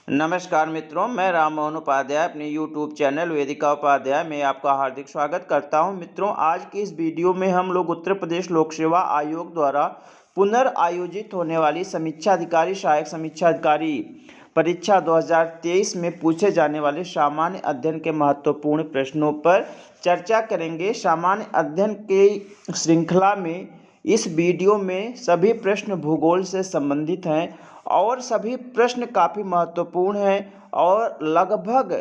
नमस्कार मित्रों, मैं राम मोहन उपाध्याय अपने YouTube चैनल वेदिका उपाध्याय में आपका हार्दिक स्वागत करता हूं। मित्रों, आज की इस वीडियो में हम लोग उत्तर प्रदेश लोक सेवा आयोग द्वारा पुनर्आयोजित होने वाली समीक्षा अधिकारी सहायक समीक्षा अधिकारी परीक्षा 2023 में पूछे जाने वाले सामान्य अध्ययन के महत्वपूर्ण प्रश्नों पर चर्चा करेंगे। सामान्य अध्ययन के श्रृंखला में इस वीडियो में सभी प्रश्न भूगोल से संबंधित हैं और सभी प्रश्न काफ़ी महत्वपूर्ण हैं और लगभग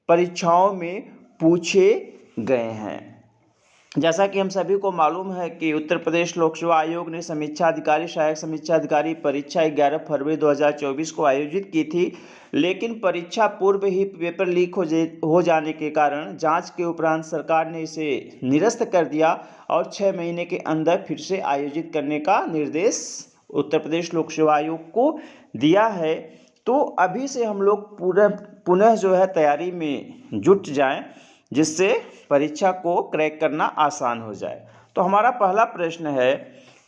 परीक्षाओं में पूछे गए हैं। जैसा कि हम सभी को मालूम है कि उत्तर प्रदेश लोक सेवा आयोग ने समीक्षा अधिकारी सहायक समीक्षा अधिकारी परीक्षा 11 फरवरी 2024 को आयोजित की थी, लेकिन परीक्षा पूर्व ही पेपर लीक हो जाने के कारण जांच के उपरांत सरकार ने इसे निरस्त कर दिया और 6 महीने के अंदर फिर से आयोजित करने का निर्देश उत्तर प्रदेश लोक सेवा आयोग को दिया है। तो अभी से हम लोग पुनः जो है तैयारी में जुट जाएं, जिससे परीक्षा को क्रैक करना आसान हो जाए। तो हमारा पहला प्रश्न है,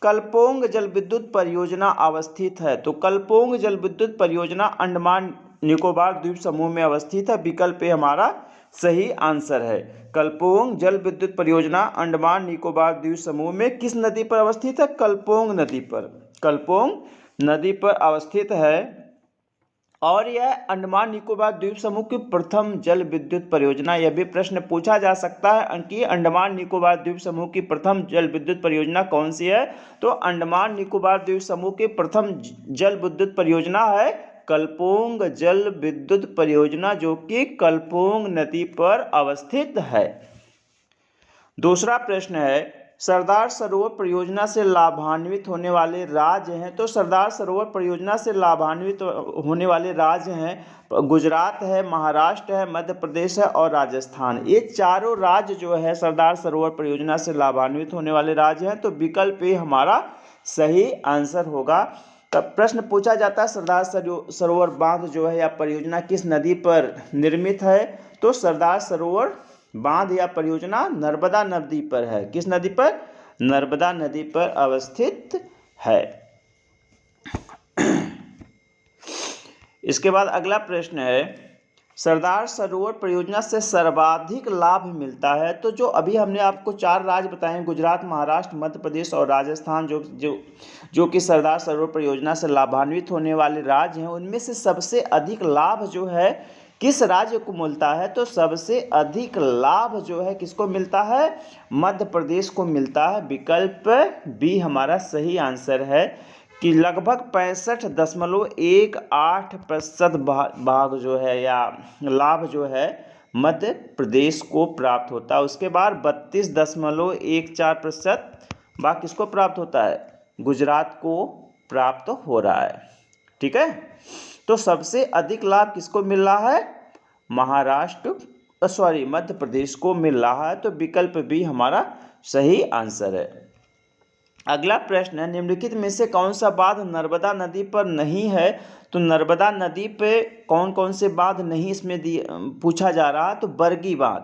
कलपोंग जल विद्युत परियोजना अवस्थित है। तो कलपोंग जल विद्युत परियोजना अंडमान निकोबार द्वीप समूह में अवस्थित है। विकल्प ए हमारा सही आंसर है। कलपोंग जल विद्युत परियोजना अंडमान निकोबार द्वीप समूह में किस नदी पर अवस्थित है? कलपोंग नदी पर। कलपोंग नदी पर अवस्थित है और यह अंडमान निकोबार द्वीप समूह की प्रथम जल विद्युत परियोजना। यह भी प्रश्न पूछा जा सकता है कि अंडमान निकोबार द्वीप समूह की प्रथम जल विद्युत परियोजना कौन सी है? तो अंडमान निकोबार द्वीप समूह की प्रथम जल विद्युत परियोजना है कलपोंग जल विद्युत परियोजना, जो कि कलपोंग नदी पर अवस्थित है। दूसरा प्रश्न है, सरदार सरोवर परियोजना से लाभान्वित होने वाले राज्य हैं। तो सरदार सरोवर परियोजना से लाभान्वित होने वाले राज्य हैं गुजरात है, महाराष्ट्र है, मध्य प्रदेश है और राजस्थान। ये चारों राज्य जो है सरदार सरोवर परियोजना से लाभान्वित होने वाले राज्य हैं। तो विकल्प ए हमारा सही आंसर होगा। तब प्रश्न पूछा जाता है, सरदार सरोवर बांध जो है या परियोजना किस नदी पर निर्मित है? तो सरदार सरोवर बांध या परियोजना नर्मदा नदी पर है। किस नदी पर? नर्मदा नदी पर अवस्थित है। इसके बाद अगला प्रश्न है, सरदार सरोवर परियोजना से सर्वाधिक लाभ मिलता है। तो जो अभी हमने आपको 4 राज्य बताए हैं, गुजरात, महाराष्ट्र, मध्य प्रदेश और राजस्थान, जो कि सरदार सरोवर परियोजना से लाभान्वित होने वाले राज्य हैं, उनमें से सबसे अधिक लाभ जो है किस राज्य को मिलता है? तो सबसे अधिक लाभ जो है किसको मिलता है? मध्य प्रदेश को मिलता है। विकल्प बी हमारा सही आंसर है कि लगभग 65.18% भाग जो है या लाभ जो है मध्य प्रदेश को प्राप्त होता है। उसके बाद 32.14% भाग किसको प्राप्त होता है? गुजरात को प्राप्त हो रहा है। ठीक है, तो सबसे अधिक लाभ किसको मिल रहा है? मध्य प्रदेश को मिल रहा है। तो विकल्प बी हमारा सही आंसर है। अगला प्रश्न है, निम्नलिखित में से कौन सा बांध नर्मदा नदी पर नहीं है? तो नर्मदा नदी पे कौन कौन से बांध नहीं इसमें पूछा जा रहा है। तो बरगी बांध,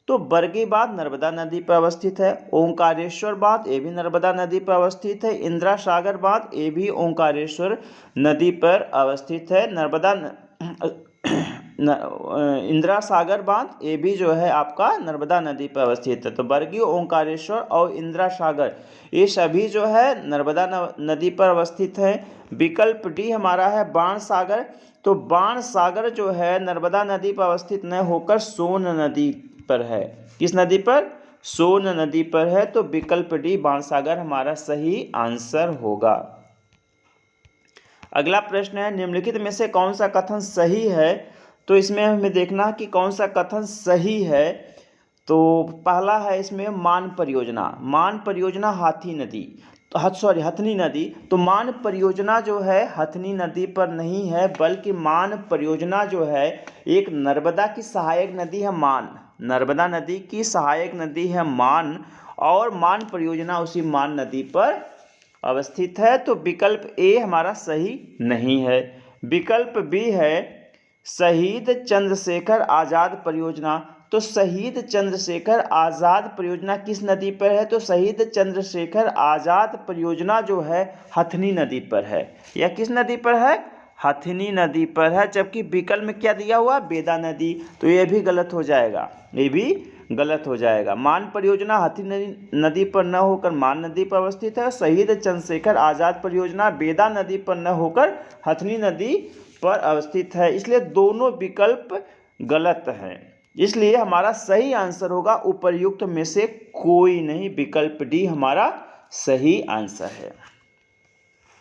तो बरगी बांध नर्मदा नदी पर अवस्थित है। ओंकारेश्वर बांध ये भी नर्मदा नदी पर अवस्थित है। इंदिरा सागर बांध ये भी ओंकारेश्वर नदी पर अवस्थित है। इंदिरा सागर बांध ये भी जो है आपका नर्मदा नदी पर अवस्थित है। तो बरगी, ओंकारेश्वर और इंदिरा सागर ये सभी जो है नर्मदा नदी पर अवस्थित है। विकल्प डी हमारा है बाणसागर। तो बाणसागर जो है नर्मदा नदी पर अवस्थित न होकर सोन नदी पर है। किस नदी पर? सोन नदी पर है। तो विकल्प डी बाणसागर हमारा सही आंसर होगा। अगला प्रश्न है, निम्नलिखित में से कौन सा कथन सही है? तो इसमें हमें देखना कि कौन सा कथन सही है। तो पहला है इसमें मान परियोजना। मान परियोजना हथनी नदी। तो मान परियोजना जो है हथनी नदी पर नहीं है, बल्कि मान परियोजना जो है एक नर्मदा की सहायक नदी है मान। नर्मदा नदी की सहायक नदी है मान और मान परियोजना उसी मान नदी पर अवस्थित है। तो विकल्प ए हमारा सही नहीं है। विकल्प बी है शहीद चंद्रशेखर आज़ाद परियोजना। तो शहीद चंद्रशेखर आज़ाद परियोजना किस नदी पर है? तो शहीद चंद्रशेखर आज़ाद परियोजना जो है हथनी नदी पर है। यह किस नदी पर है? हथिनी नदी पर है, जबकि विकल्प में क्या दिया हुआ, बेदा नदी, तो ये भी गलत हो जाएगा, ये भी गलत हो जाएगा। मान परियोजना हथिनी नदी पर न होकर मान नदी पर अवस्थित है। शहीद चंद्रशेखर आज़ाद परियोजना बेदा नदी पर न होकर हथिनी नदी पर अवस्थित है, इसलिए दोनों विकल्प गलत हैं। इसलिए हमारा सही आंसर होगा उपर्युक्त में से कोई नहीं, विकल्प डी हमारा सही आंसर है।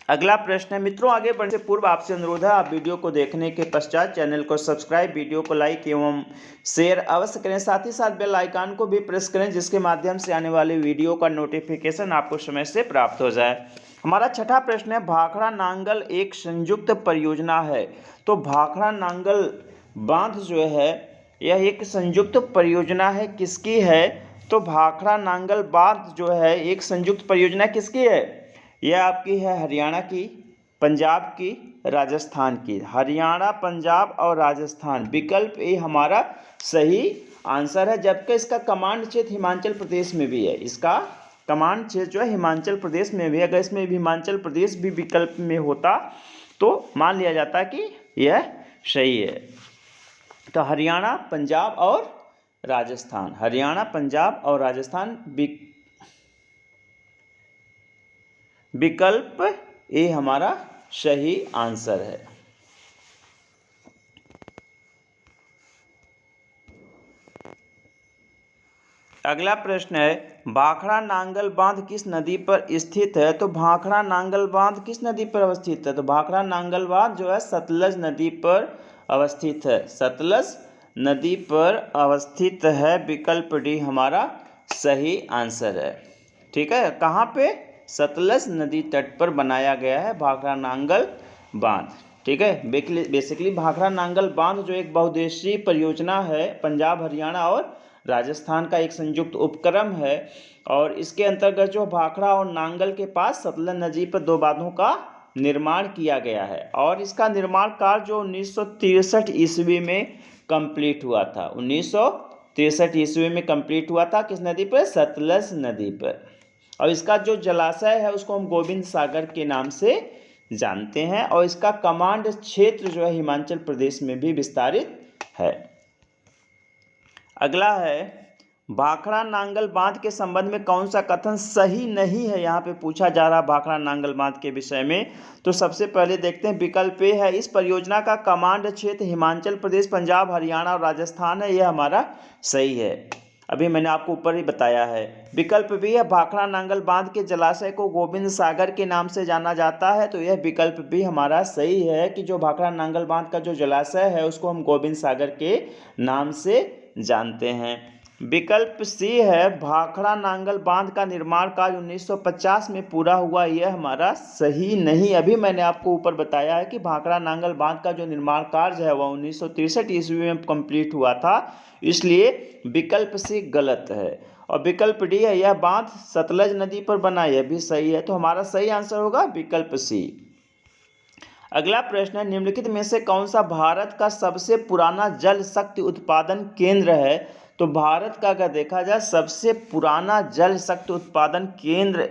अगला प्रश्न है मित्रों, आगे बढ़ने से पूर्व आपसे अनुरोध है, आप वीडियो को देखने के पश्चात चैनल को सब्सक्राइब, वीडियो को लाइक एवं शेयर अवश्य करें। साथ ही साथ बेल आइकन को भी प्रेस करें, जिसके माध्यम से आने वाले वीडियो का नोटिफिकेशन आपको समय से प्राप्त हो जाए। हमारा छठा प्रश्न है, भाखड़ा नांगल एक संयुक्त परियोजना है। तो भाखड़ा नांगल बांध जो है यह एक संयुक्त परियोजना है, किसकी है, तो भाखड़ा नांगल बांध जो है एक संयुक्त परियोजना किसकी है, यह आपकी है हरियाणा की, पंजाब की, राजस्थान की। हरियाणा, पंजाब और राजस्थान, विकल्प ए हमारा सही आंसर है, जबकि इसका कमांड क्षेत्र हिमाचल प्रदेश में भी है। इसका कमांड क्षेत्र जो है हिमाचल प्रदेश में भी है। अगर इसमें हिमाचल प्रदेश भी विकल्प में होता तो मान लिया जाता कि यह सही है। तो हरियाणा, पंजाब और राजस्थान, हरियाणा, पंजाब और राजस्थान, विकल्प ए हमारा सही आंसर है। अगला प्रश्न है, भाखड़ा नांगल बांध किस नदी पर स्थित है। तो भाखड़ा नांगल बांध किस नदी पर अवस्थित है, तो भाखड़ा नांगल बांध जो है सतलज नदी पर अवस्थित है, सतलज नदी पर अवस्थित है, विकल्प डी हमारा सही आंसर है। ठीक है, कहाँ पे, सतलज नदी तट पर बनाया गया है भाखड़ा नांगल बांध। ठीक है, बेसिकली भाखड़ा नांगल बांध जो एक बहुउद्देशीय परियोजना है, पंजाब, हरियाणा और राजस्थान का एक संयुक्त उपक्रम है, और इसके अंतर्गत जो भाखड़ा और नांगल के पास सतलज नदी पर दो बांधों का निर्माण किया गया है, और इसका निर्माण कार्य जो 1963 ईस्वी में कंप्लीट हुआ था, 1963 ईस्वी में कंप्लीट हुआ था, किस नदी पर, सतलज नदी पर। और इसका जो जलाशय है उसको हम गोविंद सागर के नाम से जानते हैं, और इसका कमांड क्षेत्र जो है हिमाचल प्रदेश में भी विस्तारित है। अगला है, भाखड़ा नांगल बांध के संबंध में कौन सा कथन सही नहीं है, यहाँ पे पूछा जा रहा भाखड़ा नांगल बांध के विषय में। तो सबसे पहले देखते हैं, विकल्प ए है, इस परियोजना का कमांड क्षेत्र हिमाचल प्रदेश, पंजाब, हरियाणा और राजस्थान है, यह हमारा सही है, अभी मैंने आपको ऊपर ही बताया है। विकल्प बी है, भाखड़ा नांगल बांध के जलाशय को गोविंद सागर के नाम से जाना जाता है, तो यह विकल्प भी हमारा सही है कि जो भाखड़ा नांगल बांध का जो जलाशय है उसको हम गोविंद सागर के नाम से जानते हैं। विकल्प सी है, भाखड़ा नांगल बांध का निर्माण कार्य 1950 में पूरा हुआ, यह हमारा सही नहीं। अभी मैंने आपको ऊपर बताया है कि भाखड़ा नांगल बांध का जो निर्माण कार्य है वह 1963 ईस्वी में कंप्लीट हुआ था, इसलिए विकल्प सी गलत है। और विकल्प डी है, यह बांध सतलज नदी पर बना, यह भी सही है। तो हमारा सही आंसर होगा विकल्प सी। अगला प्रश्न है, निम्नलिखित में से कौन सा भारत का सबसे पुराना जल शक्ति उत्पादन केंद्र है। तो भारत का अगर देखा जाए सबसे पुराना जल शक्ति उत्पादन केंद्र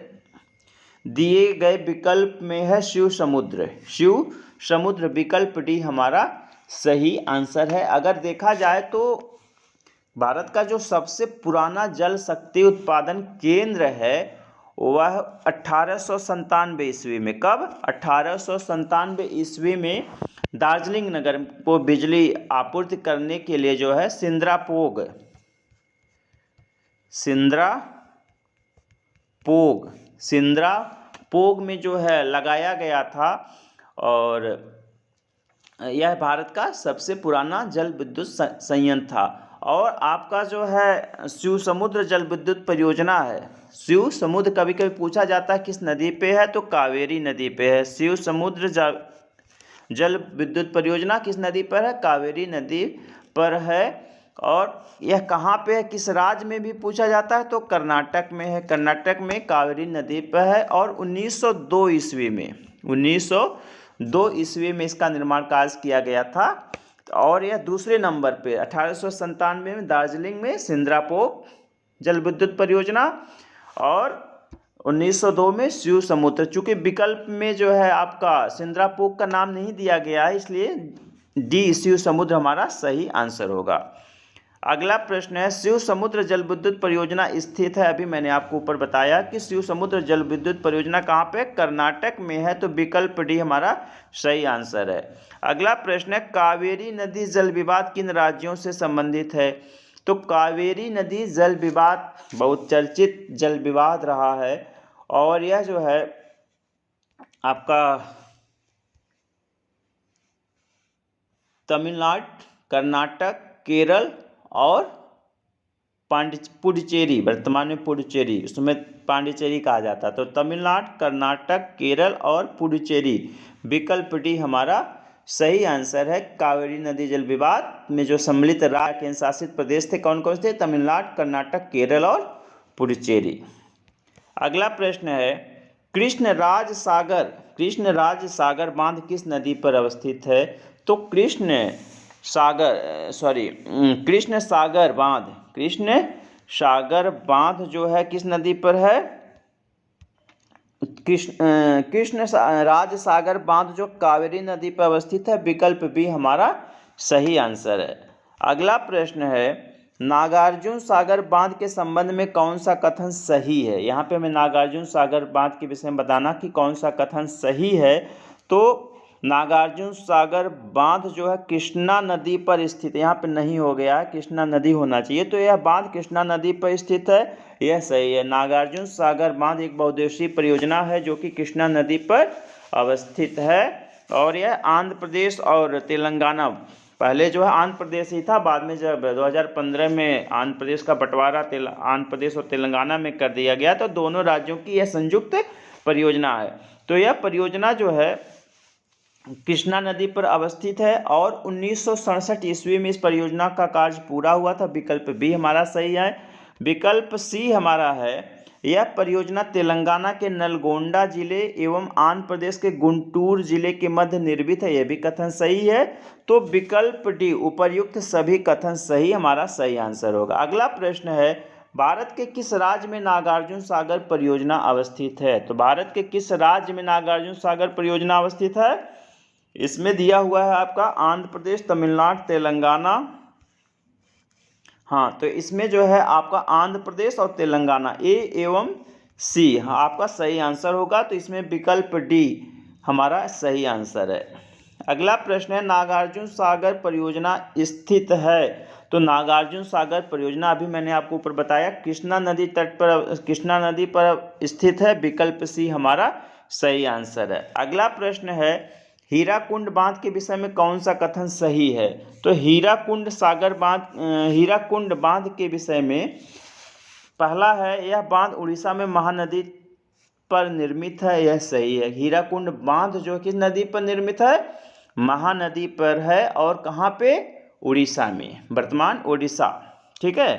दिए गए विकल्प में है शिव समुद्र, शिव समुद्र, विकल्प डी हमारा सही आंसर है। अगर देखा जाए तो भारत का जो सबसे पुराना जल शक्ति उत्पादन केंद्र है वह 1897 ईस्वी में, कब, 1897 ईस्वी में दार्जिलिंग नगर को बिजली आपूर्ति करने के लिए जो है सिंद्रापोग में जो है लगाया गया था, और यह भारत का सबसे पुराना जल विद्युत संयंत्र था। और आपका जो है शिव समुद्र जल विद्युत परियोजना है, शिव समुद्र कभी कभी पूछा जाता है किस नदी पे है, तो कावेरी नदी पे है। शिव समुद्र जल विद्युत परियोजना किस नदी पर है, कावेरी नदी पर है। और यह कहाँ पे है, किस राज्य में भी पूछा जाता है, तो कर्नाटक में है, कर्नाटक में कावेरी नदी पर है। और 1902 ईस्वी में इसका निर्माण कार्य किया गया था, और यह दूसरे नंबर पे 1897 में दार्जिलिंग में सिंद्रापोग जल विद्युत परियोजना, और 1902 में शिव समुद्र। चूंकि विकल्प में जो है आपका सिंद्रापोक का नाम नहीं दिया गया है, इसलिए डी शिव समुद्र हमारा सही आंसर होगा। अगला प्रश्न है, शिव समुद्र जल विद्युत परियोजना स्थित है। अभी मैंने आपको ऊपर बताया कि शिव समुद्र जल विद्युत परियोजना कहाँ पे, कर्नाटक में है, तो विकल्प डी हमारा सही आंसर है। अगला प्रश्न है, कावेरी नदी जल विवाद किन राज्यों से संबंधित है। तो कावेरी नदी जल विवाद बहुत चर्चित जल विवाद रहा है, और यह जो है आपका तमिलनाडु, कर्नाटक, केरल और पुडुचेरी, वर्तमान में पुडुचेरी, उसमें पांडिचेरी कहा जाता है, तो तमिलनाडु, कर्नाटक, केरल और पुडुचेरी, विकल्प डी हमारा सही आंसर है। कावेरी नदी जल विवाद में जो सम्मिलित राज्य केंद्र शासित प्रदेश थे कौन कौन से थे, तमिलनाडु, कर्नाटक, केरल और पुडुचेरी। अगला प्रश्न है, कृष्णराज सागर बांध किस नदी पर अवस्थित है। तो कृष्ण सागर बांध जो है किस नदी पर है, राज सागर बांध जो कावेरी नदी पर अवस्थित है, विकल्प बी हमारा सही आंसर है। अगला प्रश्न है, नागार्जुन सागर बांध के संबंध में कौन सा कथन सही है। यहाँ पे हमें नागार्जुन सागर बांध के विषय में बताना कि कौन सा कथन सही है। तो नागार्जुन सागर बांध जो है कृष्णा नदी पर स्थित है, यहाँ पे नहीं हो गया, कृष्णा नदी होना चाहिए, तो यह बांध कृष्णा नदी पर स्थित है, यह सही है। नागार्जुन सागर बांध एक बहुउद्देशीय परियोजना है जो कि कृष्णा नदी पर अवस्थित है, और यह आंध्र प्रदेश और तेलंगाना, पहले जो है आंध्र प्रदेश ही था, बाद में जब 2015 में आंध्र प्रदेश का बंटवारा आंध्र प्रदेश और तेलंगाना में कर दिया गया, तो दोनों राज्यों की यह संयुक्त परियोजना है। तो यह परियोजना जो है कृष्णा नदी पर अवस्थित है, और 1967 ईस्वी में इस परियोजना का कार्य पूरा हुआ था, विकल्प बी हमारा सही है। विकल्प सी हमारा है, यह परियोजना तेलंगाना के नलगोंडा जिले एवं आंध्र प्रदेश के गुंटूर जिले के मध्य निर्मित है, यह भी कथन सही है। तो विकल्प डी उपर्युक्त सभी कथन सही हमारा सही आंसर होगा। अगला प्रश्न है, भारत के किस राज्य में नागार्जुन सागर परियोजना अवस्थित है। तो भारत के किस राज्य में नागार्जुन सागर परियोजना अवस्थित है, इसमें दिया हुआ है आपका आंध्र प्रदेश, तमिलनाडु, तेलंगाना। हाँ, तो इसमें जो है आपका आंध्र प्रदेश और तेलंगाना, ए एवं सी हाँ आपका सही आंसर होगा, तो इसमें विकल्प डी हमारा सही आंसर है। अगला प्रश्न है, नागार्जुन सागर परियोजना स्थित है। तो नागार्जुन सागर परियोजना अभी मैंने आपको ऊपर बताया कृष्णा नदी तट पर, कृष्णा नदी पर स्थित है, विकल्प सी हमारा सही आंसर है। अगला प्रश्न है, हीराकुंड बांध के विषय में कौन सा कथन सही है। तो हीराकुंड बांध के विषय में पहला है, यह बांध उड़ीसा में महानदी पर निर्मित है, यह सही है। हीराकुंड बांध जो किस नदी पर निर्मित है, महानदी पर है, और कहाँ पे, उड़ीसा में, वर्तमान ओडिशा, ठीक है।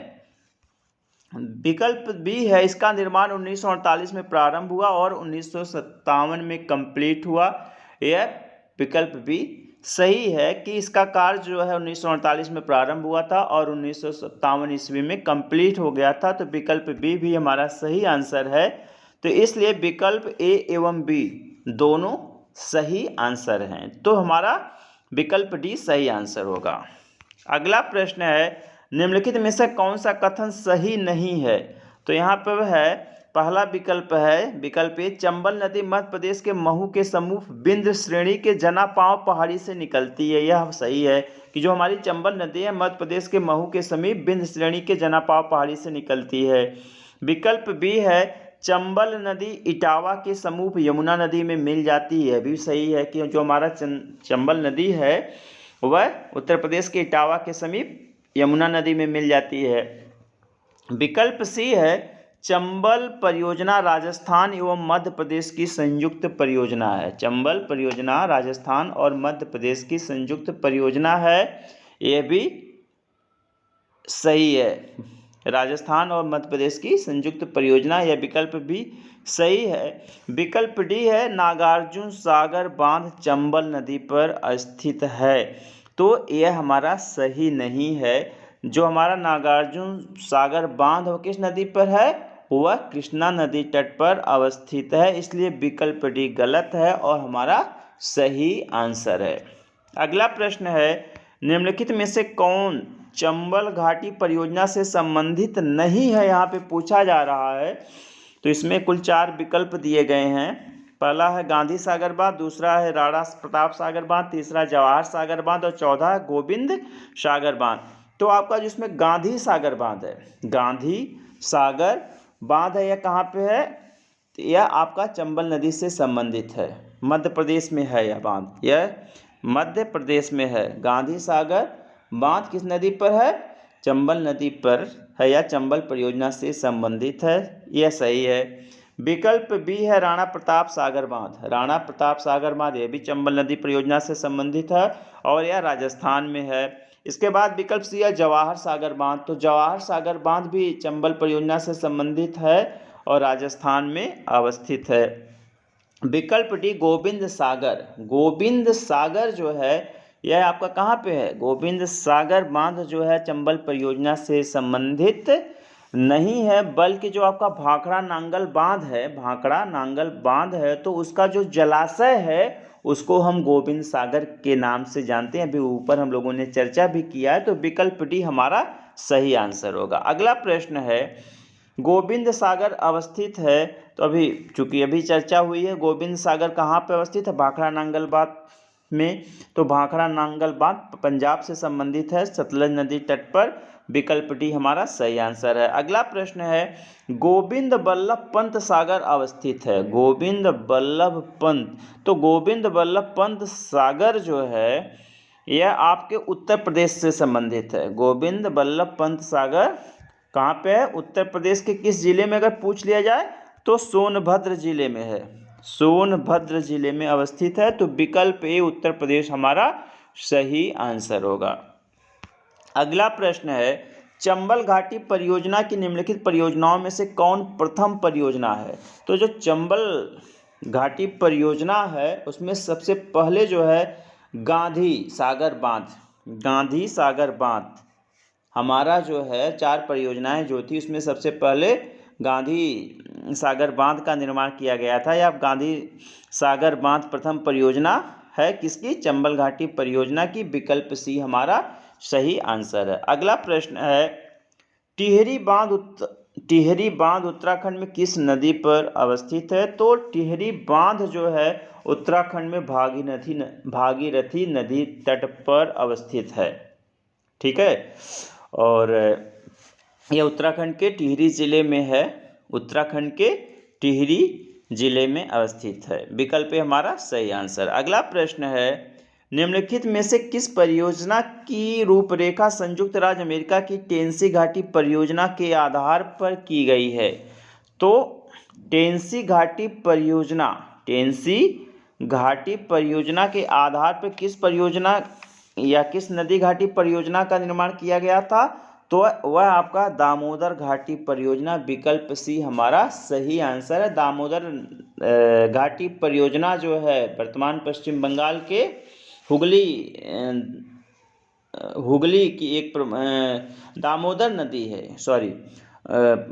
विकल्प बी है, इसका निर्माण 1948 में प्रारंभ हुआ और 1957 में कंप्लीट हुआ, यह विकल्प बी सही है कि इसका कार्य जो है 1948 में प्रारंभ हुआ था और 1957 ईस्वी में कंप्लीट हो गया था, तो विकल्प बी भी हमारा सही आंसर है। तो इसलिए विकल्प ए एवं बी दोनों सही आंसर हैं, तो हमारा विकल्प डी सही आंसर होगा। अगला प्रश्न है, निम्नलिखित में से कौन सा कथन सही नहीं है। तो यहाँ पर है, पहला विकल्प है, विकल्प ए, चंबल नदी मध्य प्रदेश के महू के समूह विंध्य श्रेणी के जनापाव पहाड़ी से निकलती है, यह सही है कि जो हमारी चंबल नदी है मध्य प्रदेश के महू के समीप विंध्य श्रेणी के जनापाव पहाड़ी से निकलती है। विकल्प बी है, चंबल नदी इटावा के समूह यमुना नदी में मिल जाती है, भी सही है कि जो हमारा चंबल नदी है वह उत्तर प्रदेश के इटावा के समीप यमुना नदी में मिल जाती है। विकल्प सी है, चंबल परियोजना राजस्थान एवं मध्य प्रदेश की संयुक्त परियोजना है, चंबल परियोजना राजस्थान और मध्य प्रदेश की संयुक्त परियोजना है, यह भी सही है, राजस्थान और मध्य प्रदेश की संयुक्त परियोजना, यह विकल्प भी सही है। विकल्प डी है, नागार्जुन सागर बांध चंबल नदी पर स्थित है, तो यह हमारा सही नहीं है। जो हमारा नागार्जुन सागर बांध वो किस नदी पर है, वह कृष्णा नदी तट पर अवस्थित है, इसलिए विकल्प डी गलत है और हमारा सही आंसर है। अगला प्रश्न है, निम्नलिखित में से कौन चंबल घाटी परियोजना से संबंधित नहीं है, यहाँ पे पूछा जा रहा है। तो इसमें कुल 4 विकल्प दिए गए हैं। पहला है गांधी सागर बांध, दूसरा है राणा प्रताप सागर बांध, तीसरा जवाहर सागर बांध और चौथा है गोविंद सागर बांध। तो आपका जिसमें गांधी सागर बांध है, गांधी सागर बांध है, यह कहाँ पे है? यह आपका चंबल नदी से संबंधित है, मध्य प्रदेश में है यह बांध, यह मध्य प्रदेश में है। गांधी सागर बांध किस नदी पर है? चंबल नदी पर है या चंबल परियोजना से संबंधित है, यह सही है। विकल्प बी है राणा प्रताप सागर बांध, राणा प्रताप सागर बांध यह भी चंबल नदी परियोजना से संबंधित है और यह राजस्थान में है। इसके बाद विकल्प सी है जवाहर सागर बांध, तो जवाहर सागर बांध भी चंबल परियोजना से संबंधित है और राजस्थान में अवस्थित है। विकल्प डी गोविंद सागर, गोविंद सागर जो है यह आपका कहाँ पे है? गोविंद सागर बांध जो है चंबल परियोजना से संबंधित नहीं है, बल्कि जो आपका भाखड़ा नांगल बांध है, भाखड़ा नांगल बांध है, तो उसका जो जलाशय है उसको हम गोविंद सागर के नाम से जानते हैं। अभी ऊपर हम लोगों ने चर्चा भी किया है, तो विकल्प डी हमारा सही आंसर होगा। अगला प्रश्न है, गोविंद सागर अवस्थित है, तो अभी चूंकि अभी चर्चा हुई है, गोविंद सागर कहाँ पे अवस्थित है? भाखड़ा नांगल बांध में। तो भाखड़ा नांगल बांध पंजाब से संबंधित है, सतलज नदी तट पर। विकल्प डी हमारा सही आंसर है। अगला प्रश्न है, गोविंद बल्लभ पंत सागर अवस्थित है, गोविंद बल्लभ पंत, तो गोविंद बल्लभ पंत सागर जो है यह आपके उत्तर प्रदेश से संबंधित है। गोविंद बल्लभ पंत सागर कहाँ पे है? उत्तर प्रदेश के किस जिले में अगर पूछ लिया जाए तो सोनभद्र जिले में है, सोनभद्र जिले में अवस्थित है। तो विकल्प ए उत्तर प्रदेश हमारा सही आंसर होगा। अगला प्रश्न है, चंबल घाटी परियोजना की निम्नलिखित परियोजनाओं में से कौन प्रथम परियोजना है? तो जो चंबल घाटी परियोजना है उसमें सबसे पहले जो है गांधी सागर बांध, गांधी सागर बांध हमारा जो है 4 परियोजनाएं जो थी उसमें सबसे पहले गांधी सागर बांध का निर्माण किया गया था, या गांधी सागर बांध प्रथम परियोजना है किसकी? चंबल घाटी परियोजना की। विकल्प सी हमारा सही आंसर है। अगला प्रश्न है, टिहरी बांध उत्तराखंड में किस नदी पर अवस्थित है? तो टिहरी बांध जो है उत्तराखंड में भागीरथी नदी तट पर अवस्थित है, ठीक है, और यह उत्तराखंड के टिहरी जिले में है, उत्तराखंड के टिहरी जिले में अवस्थित है। विकल्प हमारा सही आंसर। अगला प्रश्न है, निम्नलिखित में से किस परियोजना की रूपरेखा संयुक्त राज्य अमेरिका की टेनेसी घाटी परियोजना के आधार पर की गई है? तो टेनेसी घाटी परियोजना के आधार पर किस परियोजना या किस नदी घाटी परियोजना का निर्माण किया गया था? तो वह आपका दामोदर घाटी परियोजना। विकल्प सी हमारा सही आंसर है। दामोदर घाटी परियोजना जो है वर्तमान पश्चिम बंगाल के हुगली की एक दामोदर नदी है,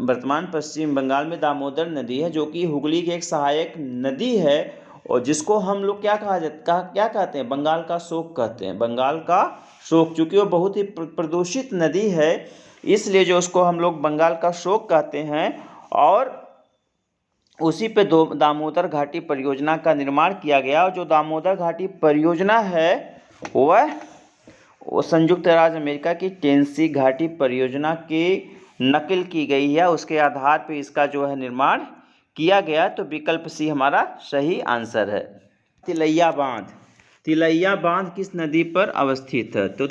वर्तमान पश्चिम बंगाल में दामोदर नदी है, जो कि हुगली की एक सहायक नदी है, और जिसको हम लोग क्या कहते हैं? बंगाल का शोक कहते हैं, बंगाल का शोक। चूँकि वो बहुत ही प्रदूषित नदी है, इसलिए जो उसको हम लोग बंगाल का शोक कहते हैं, और उसी पे दामोदर घाटी परियोजना का निर्माण किया गया। और जो दामोदर घाटी परियोजना है वह संयुक्त राज्य अमेरिका की टेनेसी घाटी परियोजना की नकल की गई है, उसके आधार पर इसका जो है निर्माण किया गया। तो विकल्प सी हमारा सही आंसर है। तिलैया बांध किस नदी पर अवस्थित है? तो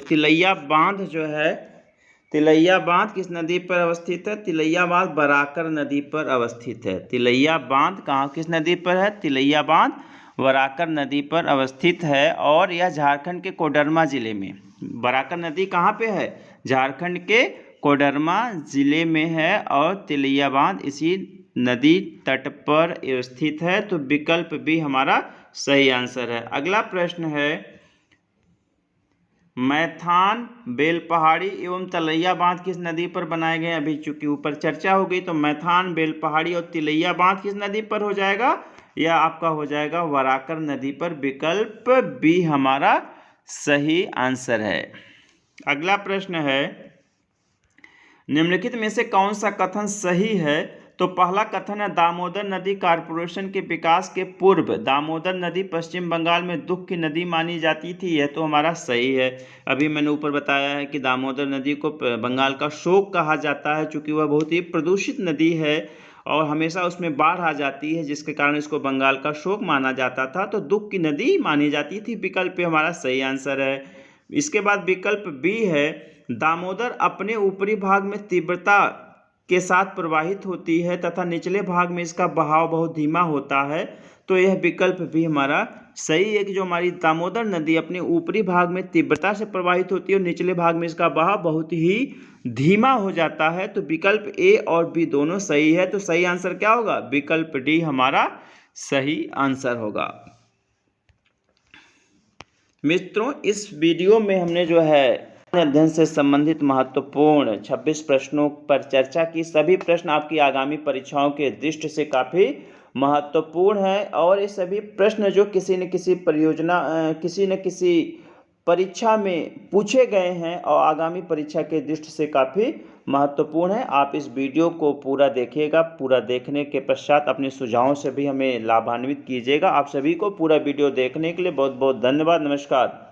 तिलैया बांध किस नदी पर अवस्थित है? तिलैया बांध बराकर नदी पर अवस्थित है। तिलैया बांध कहाँ किस नदी पर है? तिलैया बांध बराकर नदी पर अवस्थित है, और यह झारखंड के कोडरमा जिले में। बराकर नदी कहाँ पे है? झारखंड के कोडरमा जिले में है, और तिलैया बांध इसी नदी तट पर स्थित है। तो विकल्प भी हमारा सही आंसर है। अगला प्रश्न है, मैथान, बेलपहाड़ी एवं तलैया बांध किस नदी पर बनाए गए? अभी चूंकि ऊपर चर्चा हो गई, तो मैथान, बेलपहाड़ी और तिलैया बांध किस नदी पर हो जाएगा? यह आपका हो जाएगा वराकर नदी पर। विकल्प बी हमारा सही आंसर है। अगला प्रश्न है, निम्नलिखित में से कौन सा कथन सही है? तो पहला कथन है, दामोदर नदी कॉर्पोरेशन के विकास के पूर्व दामोदर नदी पश्चिम बंगाल में दुख की नदी मानी जाती थी। यह तो हमारा सही है। अभी मैंने ऊपर बताया है कि दामोदर नदी को बंगाल का शोक कहा जाता है, चूँकि वह बहुत ही प्रदूषित नदी है और हमेशा उसमें बाढ़ आ जाती है, जिसके कारण इसको बंगाल का शोक माना जाता था, तो दुख की नदी मानी जाती थी। विकल्प हमारा सही आंसर है। इसके बाद विकल्प बी है, दामोदर अपने ऊपरी भाग में तीव्रता के साथ प्रवाहित होती है तथा निचले भाग में इसका बहाव बहुत धीमा होता है। तो यह विकल्प भी हमारा सही है कि जो हमारी दामोदर नदी अपने ऊपरी भाग में तीव्रता से प्रवाहित होती है और निचले भाग में इसका बहाव बहुत ही धीमा हो जाता है। तो विकल्प ए और बी दोनों सही है। तो सही आंसर क्या होगा? विकल्प डी हमारा सही आंसर होगा। मित्रों, इस वीडियो में हमने जो है अध्ययन से संबंधित महत्वपूर्ण 26 प्रश्नों पर चर्चा की। सभी प्रश्न आपकी आगामी परीक्षाओं के दृष्टि से काफ़ी महत्वपूर्ण है और ये सभी प्रश्न जो किसी न किसी किसी न किसी परीक्षा में पूछे गए हैं और आगामी परीक्षा के दृष्टि से काफ़ी महत्वपूर्ण है। आप इस वीडियो को पूरा देखिएगा। पूरा देखने के पश्चात अपने सुझावों से भी हमें लाभान्वित कीजिएगा। आप सभी को पूरा वीडियो देखने के लिए बहुत बहुत धन्यवाद। नमस्कार।